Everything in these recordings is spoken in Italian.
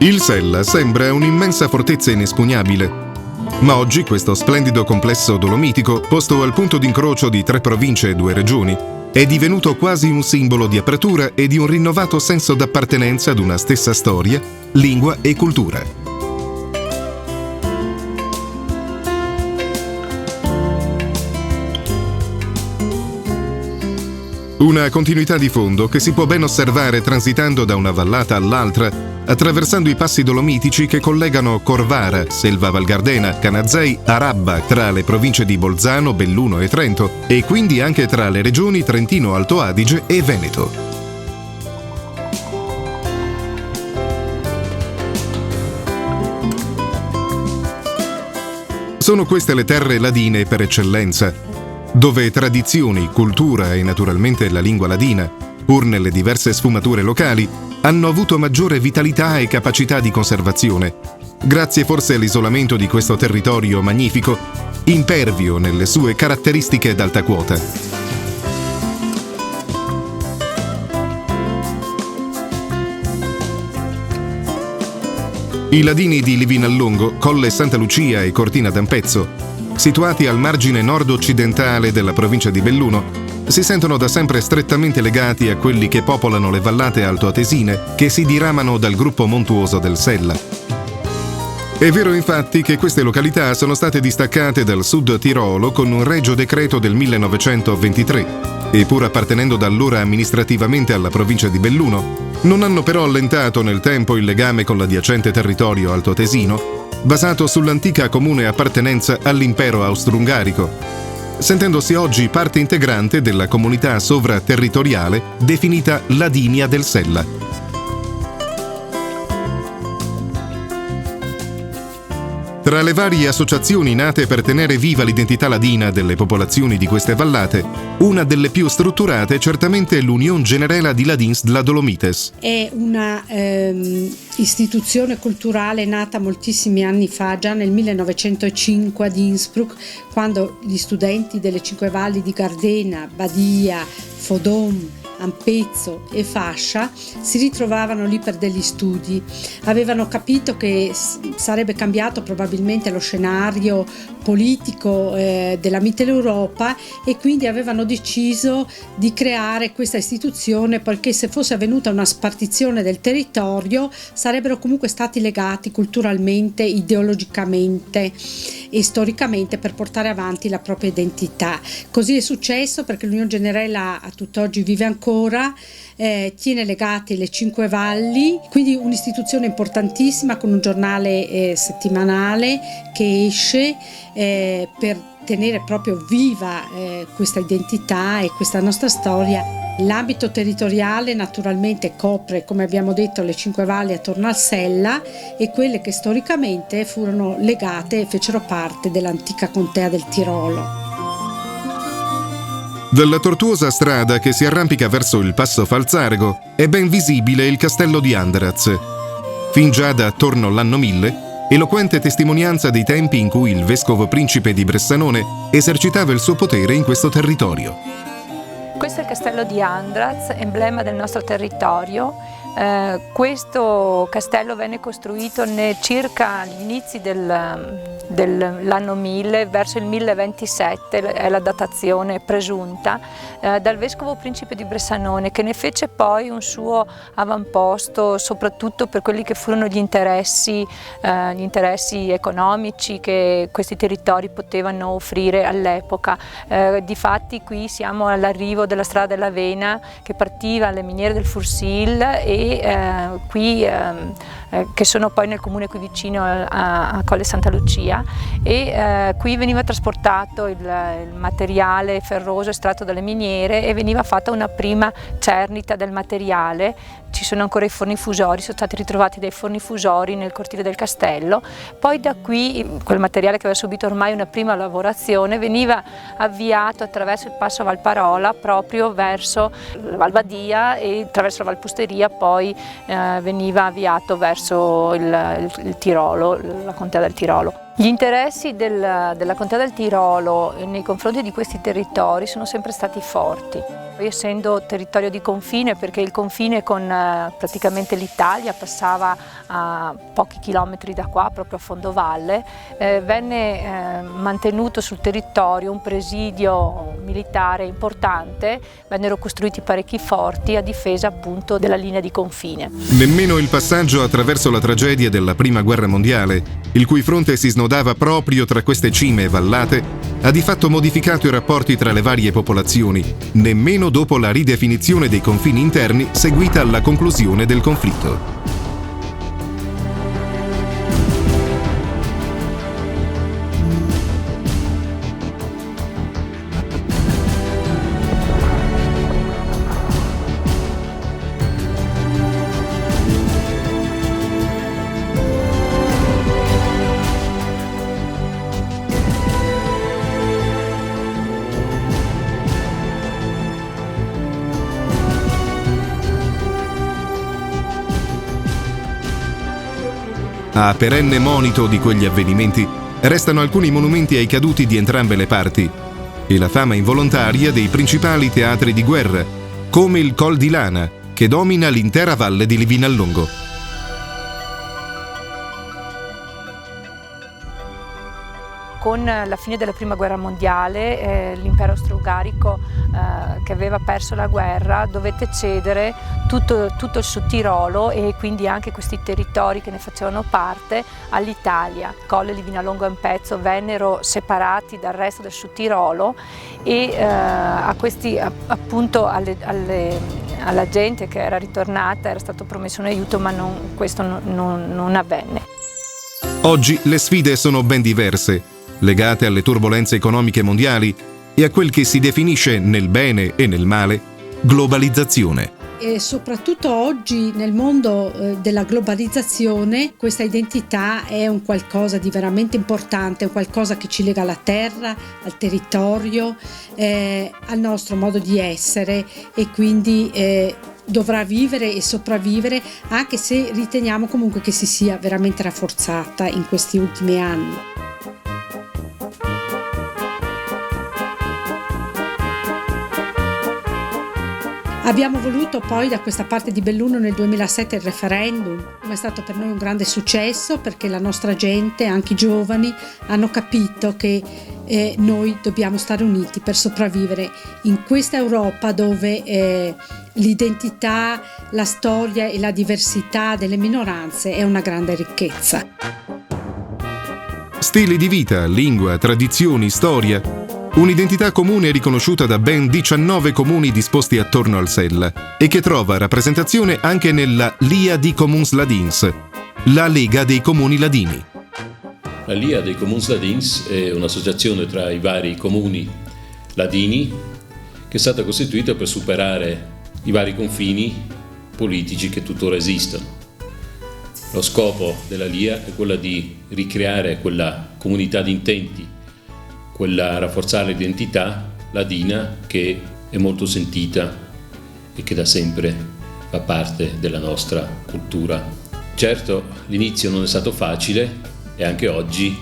Il Sella sembra un'immensa fortezza inespugnabile, ma oggi questo splendido complesso dolomitico, posto al punto d'incrocio di 3 province e 2 regioni, è divenuto quasi un simbolo di apertura e di un rinnovato senso d'appartenenza ad una stessa storia, lingua e cultura. Una continuità di fondo che si può ben osservare transitando da una vallata all'altra, attraversando i passi dolomitici che collegano Corvara, Selva Valgardena, Canazei, Arabba tra le province di Bolzano, Belluno e Trento, e quindi anche tra le regioni Trentino Alto Adige e Veneto. Sono queste le terre ladine per eccellenza, dove tradizioni, cultura e naturalmente la lingua ladina, pur nelle diverse sfumature locali, hanno avuto maggiore vitalità e capacità di conservazione, grazie forse all'isolamento di questo territorio magnifico, impervio nelle sue caratteristiche d'alta quota. I ladini di Livinallongo, Colle Santa Lucia e Cortina d'Ampezzo, situati al margine nord-occidentale della provincia di Belluno, si sentono da sempre strettamente legati a quelli che popolano le vallate altoatesine che si diramano dal gruppo montuoso del Sella. È vero infatti che queste località sono state distaccate dal Sud Tirolo con un regio decreto del 1923 e pur appartenendo da allora amministrativamente alla provincia di Belluno, non hanno però allentato nel tempo il legame con l'adiacente territorio altoatesino, basato sull'antica comune appartenenza all'impero austro-ungarico, sentendosi oggi parte integrante della comunità sovraterritoriale definita Ladinia del Sella. Tra le varie associazioni nate per tenere viva l'identità ladina delle popolazioni di queste vallate, una delle più strutturate è certamente l'Union Generela di Ladins de la Dolomites. È una istituzione culturale nata moltissimi anni fa, già nel 1905 ad Innsbruck, quando gli studenti delle 5 valli di Gardena, Badia, Fodon, Ampezzo e Fascia si ritrovavano lì per degli studi. Avevano capito che sarebbe cambiato probabilmente lo scenario politico della Mitteleuropa e quindi avevano deciso di creare questa istituzione, perché se fosse avvenuta una spartizione del territorio sarebbero comunque stati legati culturalmente, ideologicamente e storicamente per portare avanti la propria identità. Così è successo perché l'Unione Generela a tutt'oggi vive ancora, tiene legate le 5 valli, quindi un'istituzione importantissima con un giornale settimanale che esce per tenere proprio viva questa identità e questa nostra storia. L'ambito territoriale naturalmente copre, come abbiamo detto, le 5 valli attorno al Sella e quelle che storicamente furono legate e fecero parte dell'antica contea del Tirolo. Dalla tortuosa strada che si arrampica verso il passo Falzargo è ben visibile il castello di Andraz. Fin già da attorno all'anno 1000, eloquente testimonianza dei tempi in cui il vescovo principe di Bressanone esercitava il suo potere in questo territorio. Questo è il castello di Andraz, emblema del nostro territorio. Questo castello venne costruito circa agli inizi dell'anno 1000, verso il 1027 è la datazione presunta, dal vescovo principe di Bressanone, che ne fece poi un suo avamposto soprattutto per quelli che furono gli interessi economici che questi territori potevano offrire all'epoca. Difatti qui siamo all'arrivo della strada dell'Avena che partiva alle miniere del Fursil e che sono poi nel comune qui vicino a Colle Santa Lucia, e qui veniva trasportato il materiale ferroso estratto dalle miniere e veniva fatta una prima cernita del materiale. Ci sono ancora i forni fusori, sono stati ritrovati dei forni fusori nel cortile del castello. Poi da qui quel materiale che aveva subito ormai una prima lavorazione veniva avviato attraverso il passo Valparola proprio verso la Val Badia e attraverso la Valpusteria poi veniva avviato verso il Tirolo, la contea del Tirolo. Gli interessi della Contea del Tirolo nei confronti di questi territori sono sempre stati forti. Poi, essendo territorio di confine, perché il confine con praticamente l'Italia passava a pochi chilometri da qua, proprio a fondovalle, venne mantenuto sul territorio un presidio militare importante, vennero costruiti parecchi forti a difesa appunto della linea di confine. Nemmeno il passaggio attraverso la tragedia della Prima Guerra Mondiale, il cui fronte si snodava proprio tra queste cime e vallate, ha di fatto modificato i rapporti tra le varie popolazioni, nemmeno dopo la ridefinizione dei confini interni seguita alla conclusione del conflitto. A perenne monito di quegli avvenimenti restano alcuni monumenti ai caduti di entrambe le parti e la fama involontaria dei principali teatri di guerra, come il Col di Lana, che domina l'intera valle di Livinallongo. Con la fine della Prima Guerra Mondiale l'impero austro-ungarico, che aveva perso la guerra, dovette cedere tutto il Sud Tirolo e quindi anche questi territori che ne facevano parte all'Italia. Colle, Livinallongo e Ampezzo vennero separati dal resto del Sud Tirolo e appunto alla gente che era ritornata era stato promesso un aiuto, ma questo non avvenne. Oggi le sfide sono ben diverse, legate alle turbolenze economiche mondiali e a quel che si definisce nel bene e nel male globalizzazione. E soprattutto oggi nel mondo della globalizzazione questa identità è un qualcosa di veramente importante, un qualcosa che ci lega alla terra, al territorio, al nostro modo di essere e quindi dovrà vivere e sopravvivere, anche se riteniamo comunque che si sia veramente rafforzata in questi ultimi anni. Abbiamo voluto poi da questa parte di Belluno nel 2007 il referendum, è stato per noi un grande successo perché la nostra gente, anche i giovani, hanno capito che noi dobbiamo stare uniti per sopravvivere in questa Europa dove l'identità, la storia e la diversità delle minoranze è una grande ricchezza. Stili di vita, lingua, tradizioni, storia. Un'identità comune riconosciuta da ben 19 comuni disposti attorno al Sella e che trova rappresentazione anche nella Lia di Comuns Ladins, la Lega dei Comuni Ladini. La Lia dei Comuns Ladins è un'associazione tra i vari comuni ladini che è stata costituita per superare i vari confini politici che tuttora esistono. Lo scopo della Lia è quello di ricreare quella comunità di intenti, quella rafforzare l'identità ladina che è molto sentita e che da sempre fa parte della nostra cultura. Certo, l'inizio non è stato facile e anche oggi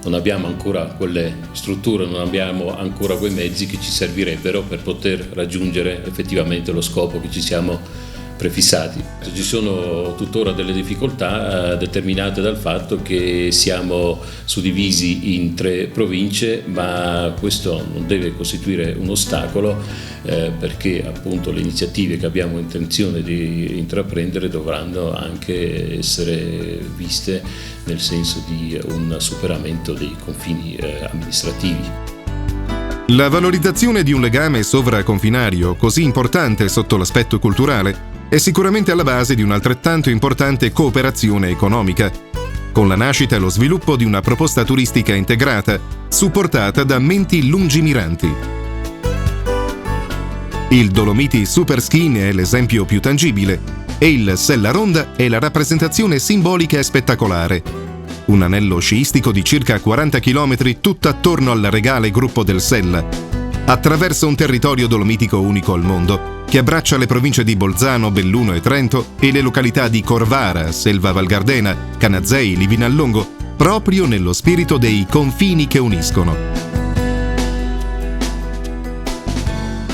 non abbiamo ancora quelle strutture, non abbiamo ancora quei mezzi che ci servirebbero per poter raggiungere effettivamente lo scopo che ci siamo prefissati. Ci sono tuttora delle difficoltà determinate dal fatto che siamo suddivisi in 3 province, ma questo non deve costituire un ostacolo perché appunto le iniziative che abbiamo intenzione di intraprendere dovranno anche essere viste nel senso di un superamento dei confini amministrativi. La valorizzazione di un legame sovraconfinario così importante sotto l'aspetto culturale è sicuramente alla base di un'altrettanto importante cooperazione economica, con la nascita e lo sviluppo di una proposta turistica integrata, supportata da menti lungimiranti. Il Dolomiti Superski ne è l'esempio più tangibile e il Sella Ronda è la rappresentazione simbolica e spettacolare. Un anello sciistico di circa 40 km tutto attorno al regale gruppo del Sella, attraverso un territorio dolomitico unico al mondo, che abbraccia le province di Bolzano, Belluno e Trento e le località di Corvara, Selva Valgardena, Canazei, Livinallongo, proprio nello spirito dei confini che uniscono.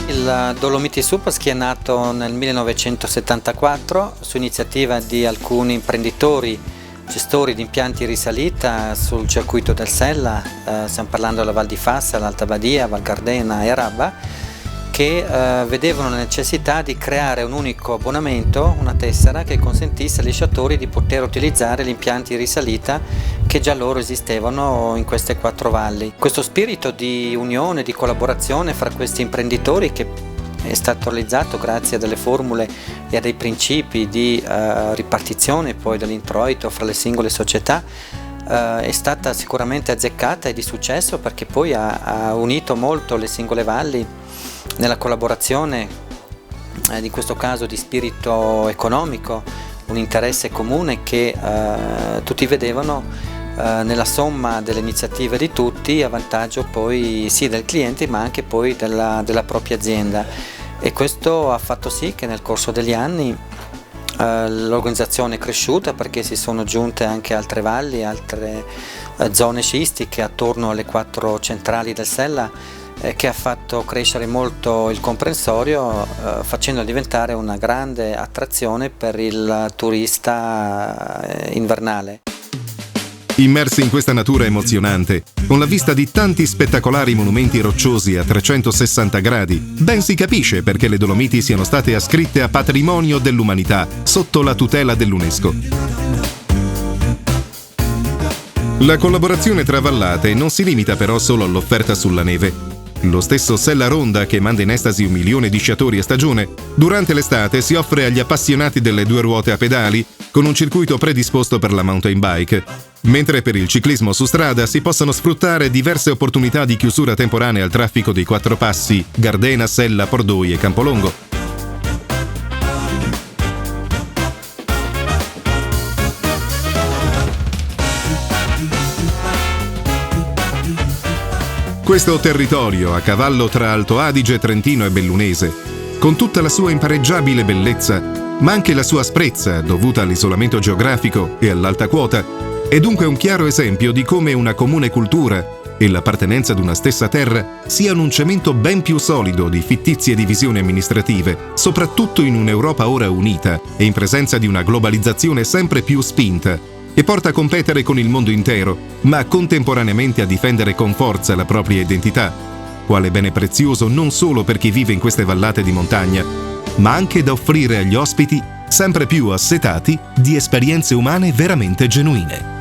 Il Dolomiti Superski è nato nel 1974 su iniziativa di alcuni imprenditori, gestori di impianti risalita sul circuito del Sella, stiamo parlando della Val di Fassa, l'Alta Badia, Val Gardena e Araba, che vedevano la necessità di creare un unico abbonamento, una tessera che consentisse agli sciatori di poter utilizzare gli impianti di risalita che già loro esistevano in queste 4 valli. Questo spirito di unione, di collaborazione fra questi imprenditori, che è stato realizzato grazie a delle formule e a dei principi di ripartizione poi dell'introito fra le singole società, è stata sicuramente azzeccata e di successo, perché poi ha unito molto le singole valli nella collaborazione, in questo caso di spirito economico, un interesse comune che tutti vedevano nella somma delle iniziative di tutti, a vantaggio poi sì del cliente ma anche poi della propria azienda, e questo ha fatto sì che nel corso degli anni l'organizzazione è cresciuta, perché si sono aggiunte anche altre valli, altre zone sciistiche attorno alle 4 centrali del Sella, che ha fatto crescere molto il comprensorio, facendo diventare una grande attrazione per il turista invernale. Immersi in questa natura emozionante, con la vista di tanti spettacolari monumenti rocciosi a 360 gradi, ben si capisce perché le Dolomiti siano state ascritte a patrimonio dell'umanità sotto la tutela dell'UNESCO. La collaborazione tra vallate non si limita però solo all'offerta sulla neve. Lo stesso Sella Ronda, che manda in estasi 1 milione di sciatori a stagione, durante l'estate si offre agli appassionati delle 2 ruote a pedali con un circuito predisposto per la mountain bike, mentre per il ciclismo su strada si possono sfruttare diverse opportunità di chiusura temporanea al traffico dei 4 passi Gardena, Sella, Pordoi e Campolongo. Questo territorio, a cavallo tra Alto Adige, Trentino e Bellunese, con tutta la sua impareggiabile bellezza, ma anche la sua asprezza dovuta all'isolamento geografico e all'alta quota, è dunque un chiaro esempio di come una comune cultura e l'appartenenza ad una stessa terra siano un cemento ben più solido di fittizie divisioni amministrative, soprattutto in un'Europa ora unita e in presenza di una globalizzazione sempre più spinta, che porta a competere con il mondo intero, ma contemporaneamente a difendere con forza la propria identità, quale bene prezioso non solo per chi vive in queste vallate di montagna, ma anche da offrire agli ospiti sempre più assetati di esperienze umane veramente genuine.